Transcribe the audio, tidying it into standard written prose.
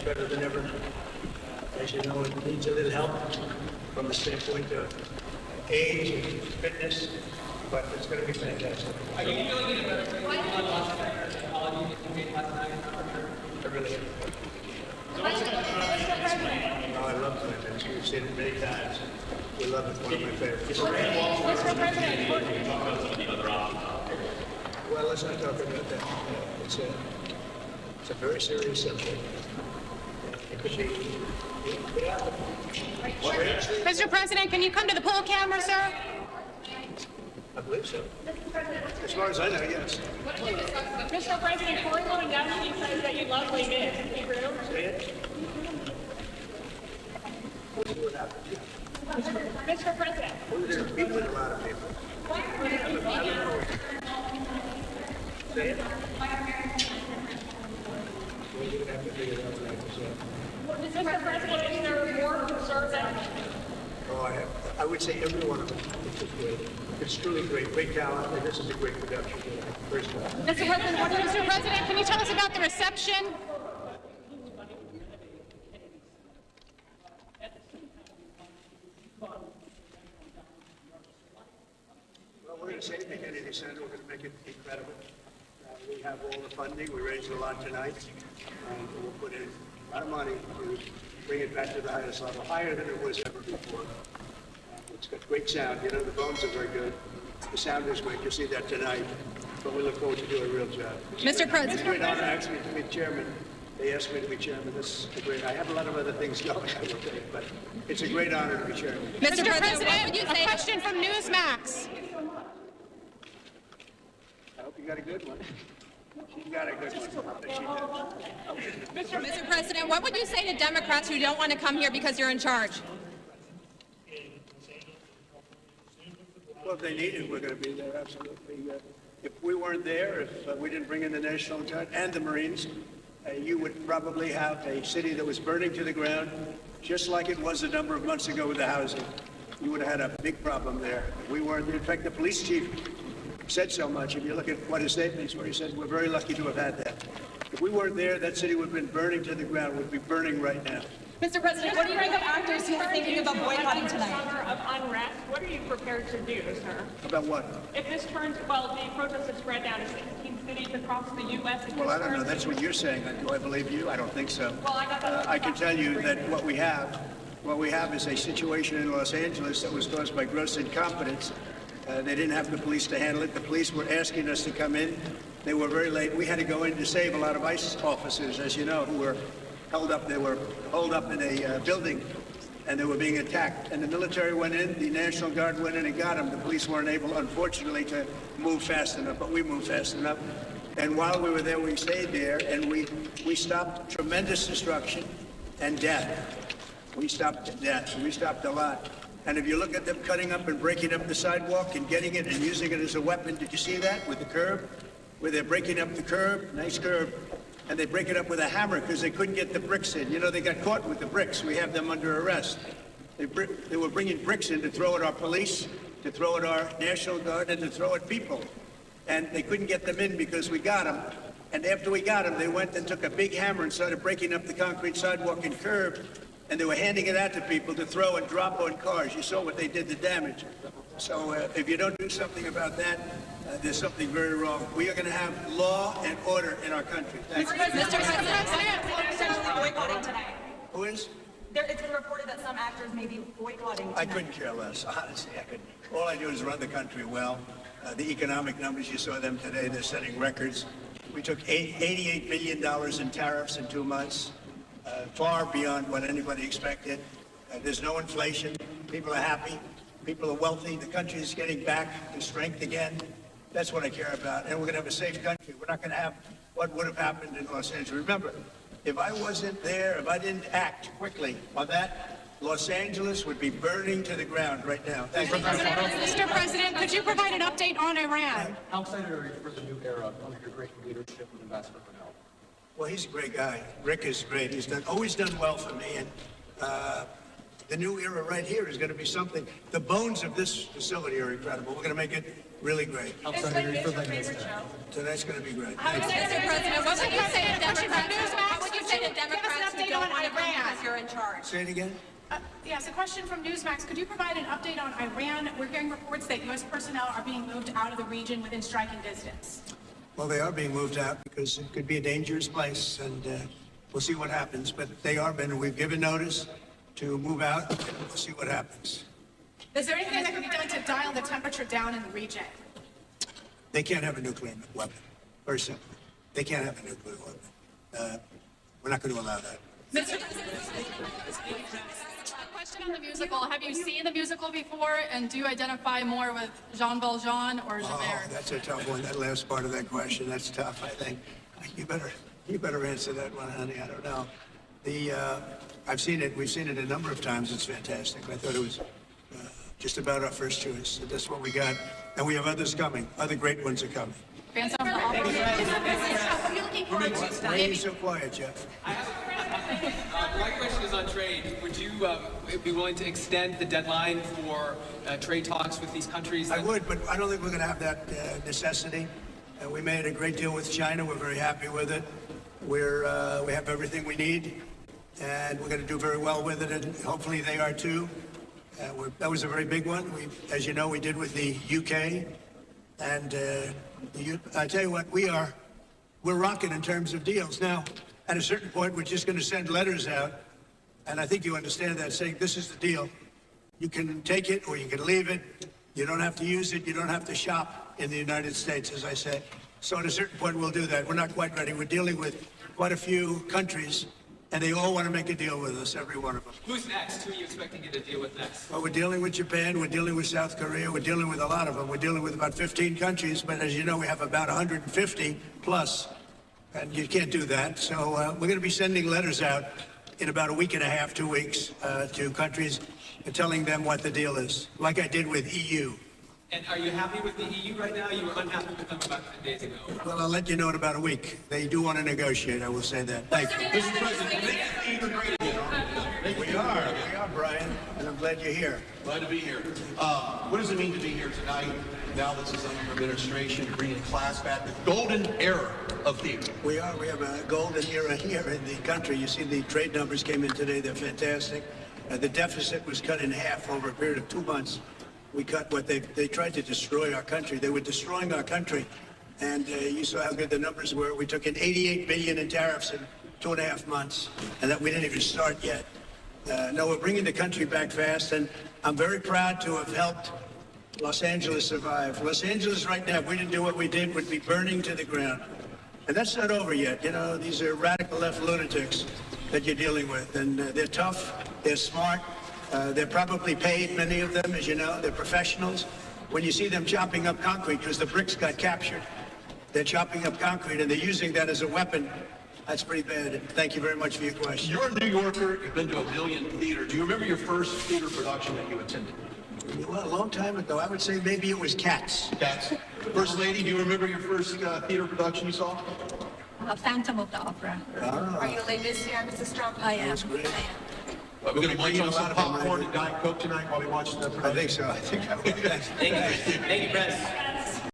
much better than ever. As you know, it needs a little help from the standpoint of age and fitness, but it's going to be fantastic. Are you feeling any better than the apology that you made last night? I really am. Oh, I love Clinton. We've seen it many times. We love it. One of my favorites. Mr. President, Well, let's not talk about that. It's a very serious subject. It could be. Mr. President, can you come to the poll camera, sir? I believe so. As far as I know, yes. Mr. President, Corey Lewandowski says that you love Les Mis. Is he real? Say it. We'll see what happens. Mr. President. We're going to meet with a lot of people. Say it. We're going to have to figure it out tonight. Mr. President, is there more conservative? Oh, I would say every one of them is great. It's truly great. Great talent, and this is a great production. First of all. Mr. President, can you tell us about the reception? Well, we're going to save the Kennedy Center. We're going to make it incredible. We have all the funding. We raised a lot tonight. We'll put in a lot of money to bring it back to the highest level, higher than it was ever before. It's got great sound. You know, the bones are very good. The sound is great. You'll see that tonight. But we look forward to doing a real job. Mr. President. It's a great honor, actually, to be chairman. They asked me to be chairman. This is great. I have a lot of other things going, I will tell you, but it's a great honor to be chairman. Mr. President, a question from Newsmax. I hope you got a good one. She got a good one. She did. Mr. President, what would you say to Democrats who don't want to come here because you're in charge? Well, if they need it, we're going to be there, absolutely. If we weren't there, if we didn't bring in the National Guard and the Marines, you would probably have a city that was burning to the ground, just like it was a number of months ago with the housing. You would have had a big problem there. If we weren't there. In fact, the police chief said so much. If you look at what his statements were, he said, we're very lucky to have had that. If we weren't there, that city would have been burning to the ground, would be burning right now. Mr. President, what do you think of actors who are thinking about boycotting tonight? Summer of unrest. What are you prepared to do, sir? About what? If this turns, well, the protests have spread down to 16 cities across the U.S. Well, I don't know. That's what you're saying. Do I believe you? I don't think so. Well, I got that. I can tell you that what we have is a situation in Los Angeles that was caused by gross incompetence. They didn't have the police to handle it. The police were asking us to come in. They were very late. We had to go in to save a lot of ICE officers, as you know, who were held up. They were holed up in a building, and they were being attacked. And the military went in. The National Guard went in and got them. The police weren't able, unfortunately, to move fast enough, but we moved fast enough. And while we were there, we stayed there, and we stopped tremendous destruction and death. We stopped death. We stopped a lot. And if you look at them cutting up and breaking up the sidewalk and getting it and using it as a weapon, did you see that with the curb? Where they're breaking up the curb, nice curb, and they break it up with a hammer because they couldn't get the bricks in. You know, they got caught with the bricks. We have them under arrest. They were bringing bricks in to throw at our police, to throw at our National Guard, and to throw at people. And they couldn't get them in because we got them. And after we got them, they went and took a big hammer and started breaking up the concrete sidewalk and curb. And they were handing it out to people to throw and drop on cars. You saw what they did, the damage. So if you don't do something about that, there's something very wrong. We are going to have law and order in our country. Thank you. Mr. President, potentially boycotting tonight. Who is? It's been reported that some actors may be boycotting tonight. I couldn't care less. Honestly, I couldn't. All I do is run the country well. The economic numbers, you saw them today. They're setting records. We took $88 billion in tariffs in 2 months. Far beyond what anybody expected. There's no inflation. People are happy. People are wealthy. The country is getting back to strength again. That's what I care about. And we're going to have a safe country. We're not going to have what would have happened in Los Angeles. Remember, if I wasn't there, if I didn't act quickly on that, Los Angeles would be burning to the ground right now. Thank you. Mr. President, could you provide an update on Iran? How excited are you for the new era under your great leadership with Ambassador Fennell? Well, he's a great guy. Rick is great. He's always done well for me. And the new era right here is going to be something. The bones of this facility are incredible. We're going to make it really great. How excited are you for the next Tonight's going to be great. Mr. President, what would you say to Democrats? What would you say to Democrats who don't because you're in charge. Say it again. Yes, a question from Newsmax. Could you provide an update on Iran? We're hearing reports that U.S. personnel are being moved out of the region within striking distance. Well, they are being moved out because it could be a dangerous place, and we'll see what happens. But they are been, we've given notice to move out, and we'll see what happens. Is there anything that can be done to dial the temperature down in the region? They can't have a nuclear weapon. Very simple. They can't have a nuclear weapon. We're not going to allow that. Mr. President, a question on the musical. Have you seen the musical before, and do you identify more with Jean Valjean or Javert? Oh, that's a tough one. That last part of that question, that's tough, I think. You better answer that one, honey. I don't know. I've seen it. We've seen it a number of times. It's fantastic. I thought it was just about our first choice. So that's what we got. And we have others coming. Other great ones are coming. Phantom of the Opera. What are you looking forward to Why are you so quiet, Jeff? My question is on trade. Would you be willing to extend the deadline for trade talks with these countries? I would, but I don't think we're going to have that necessity. We made a great deal with China. We're very happy with it. We have everything we need, and we're going to do very well with it, and hopefully they are too. That was a very big one. As you know, we did with the UK, and I tell you what, we're rocking in terms of deals. Now, at a certain point, we're just going to send letters out, and I think you understand that, saying this is the deal. You can take it or you can leave it. You don't have to use it. You don't have to shop in the United States, as I said. So at a certain point, we'll do that. We're not quite ready. We're dealing with quite a few countries, and they all want to make a deal with us, every one of them. Who's next? Who are you expecting to deal with next? Well, we're dealing with Japan. We're dealing with South Korea. We're dealing with a lot of them. We're dealing with about 15 countries, but as you know, we have about 150 plus, and you can't do that. So we're going to be sending letters out in about a week and a half, 2 weeks, to countries, telling them what the deal is, like I did with EU. And are you happy with the EU right now? You were unhappy with them about 10 days ago. Well, I'll let you know in about a week. They do want to negotiate, I will say that. Thank you. Mr. President, We are, Brian, and I'm glad you're here. glad to be here. What does it mean to be here tonight, now this is under your administration, bringing class back, the golden era of theater? We have a golden era here in the country. You see the trade numbers came in today. They're fantastic. The deficit was cut in half over a period of 2 months. We cut what they tried to destroy our country. They were destroying our country. And you saw how good the numbers were. We took in $88 billion in tariffs in 2.5 months, and that we didn't even start yet. No, we're bringing the country back fast, and I'm very proud to have helped Los Angeles survive. Los Angeles right now, if we didn't do what we did, would be burning to the ground. And that's not over yet. You know, these are radical left lunatics that you're dealing with, and they're tough, they're smart, they're probably paid, many of them, as you know, they're professionals. When you see them chopping up concrete, because the bricks got captured, they're chopping up concrete and they're using that as a weapon. That's pretty bad. Thank you very much for your question. You're a New Yorker, you've been to a million theater. Do you remember your first theater production that you attended? Well, a long time ago, I would say maybe it was Cats. Cats. First Lady, do you remember your first theater production you saw? Phantom of the Opera. Are you late this year, Mrs. Trump? I am. That's great. We're going to munch bringing on a some lot of them, popcorn right? and Diet Coke tonight while we watch the production. I think so. I think I will. Thanks. Thank you, Press.